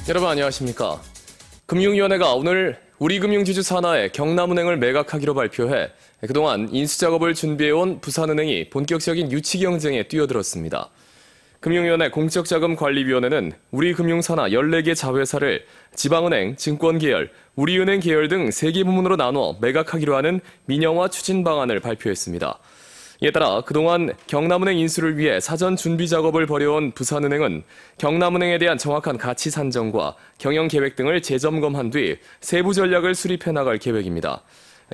여러분 안녕하십니까. 금융위원회가 오늘 우리금융지주 산하의 경남은행을 매각하기로 발표해 그동안 인수작업을 준비해온 부산은행이 본격적인 유치 경쟁에 뛰어들었습니다. 금융위원회 공적자금관리위원회는 우리금융산하 14개 자회사를 지방은행, 증권계열, 우리은행 계열 등 3개 부문으로 나눠 매각하기로 하는 민영화 추진 방안을 발표했습니다. 이에 따라 그동안 경남은행 인수를 위해 사전 준비 작업을 벌여온 부산은행은 경남은행에 대한 정확한 가치 산정과 경영 계획 등을 재점검한 뒤 세부 전략을 수립해 나갈 계획입니다.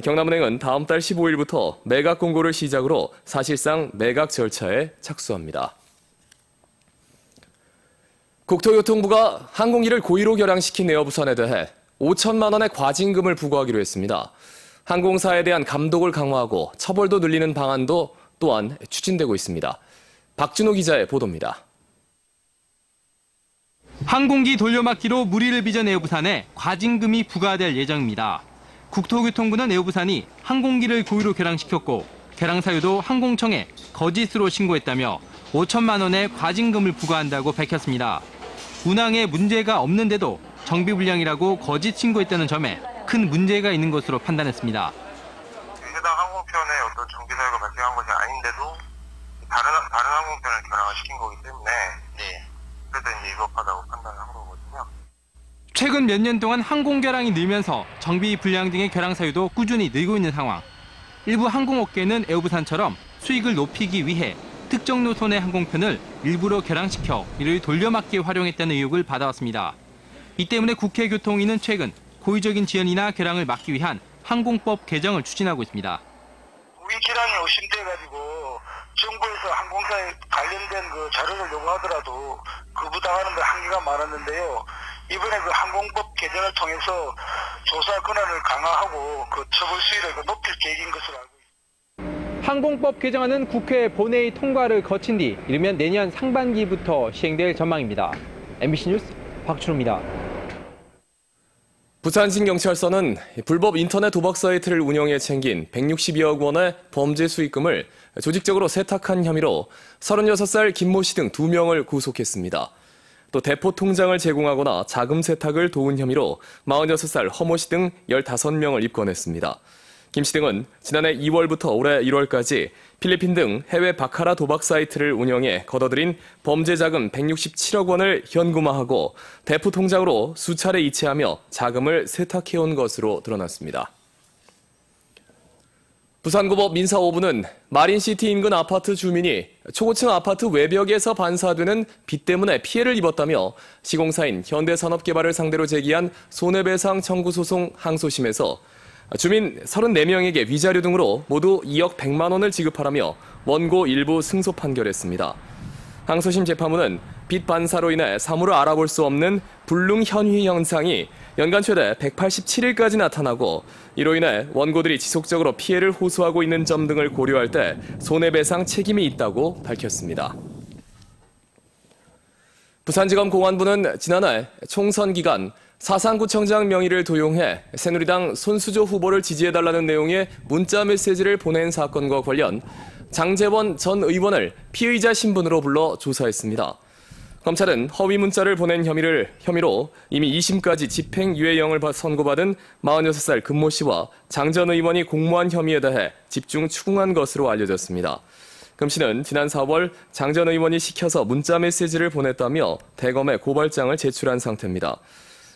경남은행은 다음 달 15일부터 매각 공고를 시작으로 사실상 매각 절차에 착수합니다. 국토교통부가 항공기를 고의로 결항시킨 에어부산에 대해 5천만 원의 과징금을 부과하기로 했습니다. 항공사에 대한 감독을 강화하고 처벌도 늘리는 방안도 또한 추진되고 있습니다. 박준호 기자의 보도입니다. 항공기 돌려막기로 물의를 빚은 에어부산에 과징금이 부과될 예정입니다. 국토교통부는 에어부산이 항공기를 고의로 결항시켰고 결항 사유도 항공청에 거짓으로 신고했다며 5천만 원의 과징금을 부과한다고 밝혔습니다. 운항에 문제가 없는데도 정비불량이라고 거짓 신고했다는 점에 큰 문제가 있는 것으로 판단했습니다. 해당 항공편에 어떤 정비 사유가 발생한 것이 아닌데도 다른 항공편을 결항을 시킨 거기 때문에 그래서 이제 위법하다고 판단한 거거든요. 최근 몇 년 동안 항공 결항이 늘면서 정비 불량 등의 결항 사유도 꾸준히 늘고 있는 상황. 일부 항공업계는 에어부산처럼 수익을 높이기 위해 특정 노선의 항공편을 일부러 결항시켜 이를 돌려막기에 활용했다는 의혹을 받아왔습니다. 이 때문에 국회 교통위는 최근 고의적인 지연이나 결항을 막기 위한 항공법 개정을 추진하고 있습니다. 우리 기량이 의심돼가지고 정부에서 항공사에 관련된 그 자료를 요구하더라도 거부당하는 데 한계가 많았는데요. 이번에 그 항공법 개정을 통해서 조사 권한을 강화하고 그 처벌 수위를 높일 계획인 것으로 알고 있습니다. 항공법 개정안은 국회 본회의 통과를 거친 뒤 이르면 내년 상반기부터 시행될 전망입니다. MBC 뉴스 박준호입니다. 부산진경찰서는 불법 인터넷 도박 사이트를 운영해 챙긴 162억 원의 범죄 수익금을 조직적으로 세탁한 혐의로 36살 김모 씨 등 2명을 구속했습니다. 또 대포 통장을 제공하거나 자금 세탁을 도운 혐의로 46살 허모 씨 등 15명을 입건했습니다. 김 씨 등은 지난해 2월부터 올해 1월까지 필리핀 등 해외 바카라 도박 사이트를 운영해 거둬들인 범죄 자금 167억 원을 현금화하고 대포 통장으로 수차례 이체하며 자금을 세탁해온 것으로 드러났습니다. 부산고법 민사 5부는 마린시티 인근 아파트 주민이 초고층 아파트 외벽에서 반사되는 빛 때문에 피해를 입었다며 시공사인 현대산업개발을 상대로 제기한 손해배상 청구 소송 항소심에서 주민 34명에게 위자료 등으로 모두 2억 100만 원을 지급하라며 원고 일부 승소 판결했습니다. 항소심 재판부는 빛 반사로 인해 사물을 알아볼 수 없는 불능 현휘 현상이 연간 최대 187일까지 나타나고 이로 인해 원고들이 지속적으로 피해를 호소하고 있는 점 등을 고려할 때 손해배상 책임이 있다고 밝혔습니다. 부산지검 공안부는 지난해 총선 기간 사상구청장 명의를 도용해 새누리당 손수조 후보를 지지해달라는 내용의 문자 메시지를 보낸 사건과 관련 장재원 전 의원을 피의자 신분으로 불러 조사했습니다. 검찰은 허위 문자를 보낸 혐의로 이미 2심까지 집행유예형을 선고받은 46살 금모 씨와 장 전 의원이 공모한 혐의에 대해 집중 추궁한 것으로 알려졌습니다. 금 씨는 지난 4월 장 전 의원이 시켜서 문자 메시지를 보냈다며 대검에 고발장을 제출한 상태입니다.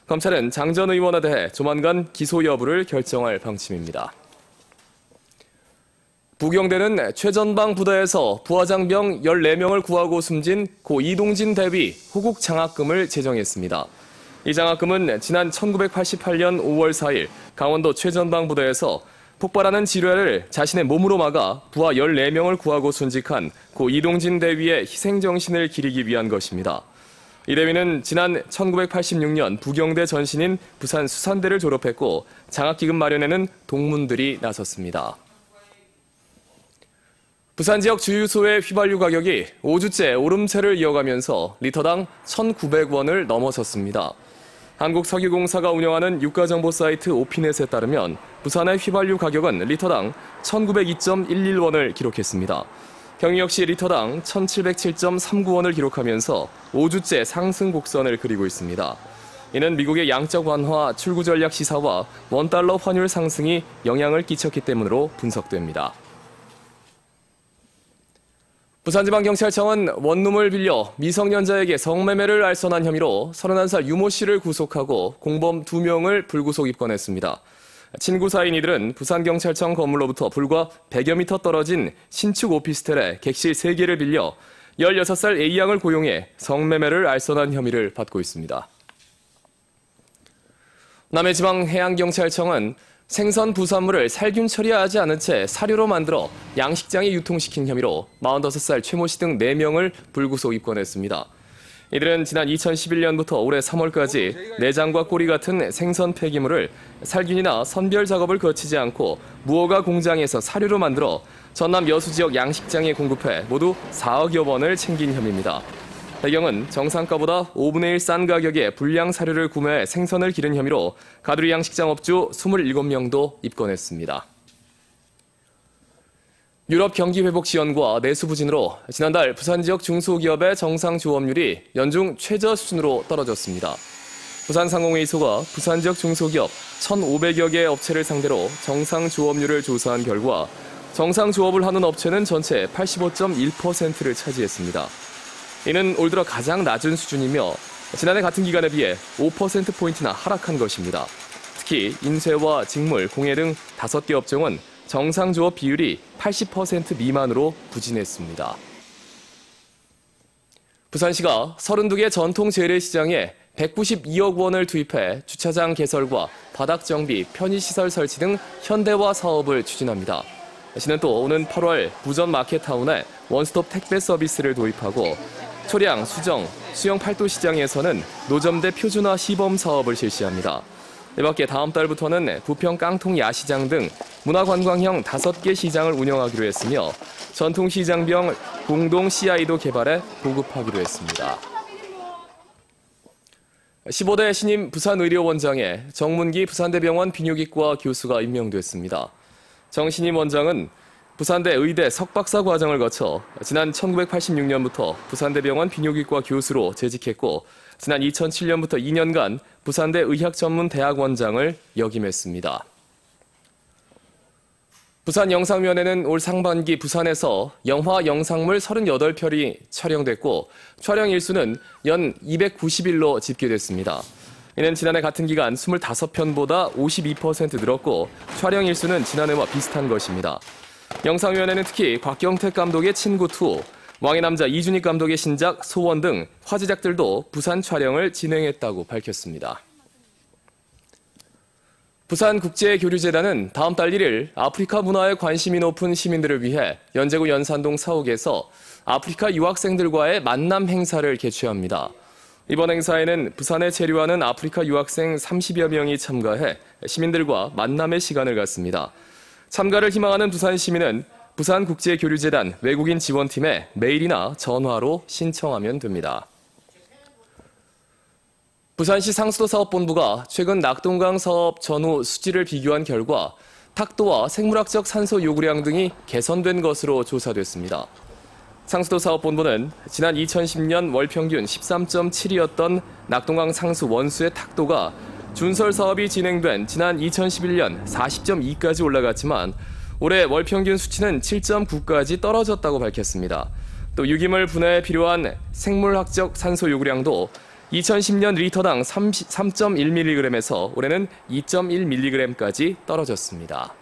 검찰은 장 전 의원에 대해 조만간 기소 여부를 결정할 방침입니다. 부경대는 최전방 부대에서 부하장병 14명을 구하고 숨진 고 이동진 대위 호국 장학금을 제정했습니다. 이 장학금은 지난 1988년 5월 4일 강원도 최전방 부대에서 폭발하는 지뢰를 자신의 몸으로 막아 부하 14명을 구하고 순직한 고 이동진 대위의 희생정신을 기리기 위한 것입니다. 이 대위는 지난 1986년 부경대 전신인 부산 수산대를 졸업했고 장학기금 마련에는 동문들이 나섰습니다. 부산 지역 주유소의 휘발유 가격이 5주째 오름세를 이어가면서 리터당 1,900원을 넘어섰습니다. 한국석유공사가 운영하는 유가정보 사이트 오피넷에 따르면 부산의 휘발유 가격은 리터당 1,902.11원을 기록했습니다. 경유 역시 리터당 1,707.39원을 기록하면서 5주째 상승 곡선을 그리고 있습니다. 이는 미국의 양적 완화 출구 전략 시사와 원달러 환율 상승이 영향을 끼쳤기 때문으로 분석됩니다. 부산지방경찰청은 원룸을 빌려 미성년자에게 성매매를 알선한 혐의로 31살 유모 씨를 구속하고 공범 2명을 불구속 입건했습니다. 친구 사이인 이들은 부산경찰청 건물로부터 불과 100여 미터 떨어진 신축 오피스텔에 객실 3개를 빌려 16살 A양을 고용해 성매매를 알선한 혐의를 받고 있습니다. 남해지방해양경찰청은 생선 부산물을 살균 처리하지 않은 채 사료로 만들어 양식장에 유통시킨 혐의로 45살 최모 씨 등 4명을 불구속 입건했습니다. 이들은 지난 2011년부터 올해 3월까지 내장과 꼬리 같은 생선 폐기물을 살균이나 선별 작업을 거치지 않고 무허가 공장에서 사료로 만들어 전남 여수 지역 양식장에 공급해 모두 4억여 원을 챙긴 혐의입니다. 배경은 정상가보다 5분의 1 싼 가격에 불량 사료를 구매해 생선을 기른 혐의로 가두리 양식장 업주 27명도 입건했습니다. 유럽 경기 회복 지연과 내수 부진으로 지난달 부산 지역 중소기업의 정상 조업률이 연중 최저 수준으로 떨어졌습니다. 부산상공회의소가 부산 지역 중소기업 1,500여 개 업체를 상대로 정상 조업률을 조사한 결과 정상 조업을 하는 업체는 전체 85.1%를 차지했습니다. 이는 올 들어 가장 낮은 수준이며 지난해 같은 기간에 비해 5%포인트나 하락한 것입니다. 특히 인쇄와 직물, 공예 등 5개 업종은 정상 조업 비율이 80% 미만으로 부진했습니다. 부산시가 32개 전통 재래시장에 192억 원을 투입해 주차장 개설과 바닥 정비, 편의시설 설치 등 현대화 사업을 추진합니다. 시는 또 오는 8월 부전 마켓타운에 원스톱 택배 서비스를 도입하고 초량, 수정, 수영 팔도 시장에서는 노점대 표준화 시범 사업을 실시합니다. 이 밖에 다음 달부터는 부평 깡통 야시장 등 문화관광형 5개 시장을 운영하기로 했으며 전통시장병 공동 CI도 개발해 보급하기로 했습니다. 15대 신임 부산의료원장에 정문기 부산대병원 비뇨기과 교수가 임명됐습니다. 정 신임 원장은 부산대 의대 석박사 과정을 거쳐 지난 1986년부터 부산대병원 비뇨기과 교수로 재직했고 지난 2007년부터 2년간 부산대 의학전문대학원장을 역임했습니다. 부산영상위원회는 올 상반기 부산에서 영화 영상물 38편이 촬영됐고 촬영 일수는 연 290일로 집계됐습니다. 이는 지난해 같은 기간 25편보다 52% 늘었고 촬영 일수는 지난해와 비슷한 것입니다. 영상위원회는 특히 곽경택 감독의 친구2, 왕의 남자 이준익 감독의 신작 소원 등 화제작들도 부산 촬영을 진행했다고 밝혔습니다. 부산국제교류재단은 다음 달 1일 아프리카 문화에 관심이 높은 시민들을 위해 연제구 연산동 사옥에서 아프리카 유학생들과의 만남 행사를 개최합니다. 이번 행사에는 부산에 체류하는 아프리카 유학생 30여 명이 참가해 시민들과 만남의 시간을 갖습니다. 참가를 희망하는 부산 시민은 부산국제교류재단 외국인 지원팀에 메일이나 전화로 신청하면 됩니다. 부산시 상수도사업본부가 최근 낙동강 사업 전후 수지를 비교한 결과 탁도와 생물학적 산소 요구량 등이 개선된 것으로 조사됐습니다. 상수도사업본부는 지난 2010년 월 평균 13.7이었던 낙동강 상수 원수의 탁도가 준설 사업이 진행된 지난 2011년 40.2까지 올라갔지만 올해 월 평균 수치는 7.9까지 떨어졌다고 밝혔습니다. 또 유기물 분해에 필요한 생물학적 산소 요구량도 2010년 리터당 3.1mg에서 올해는 2.1mg까지 떨어졌습니다.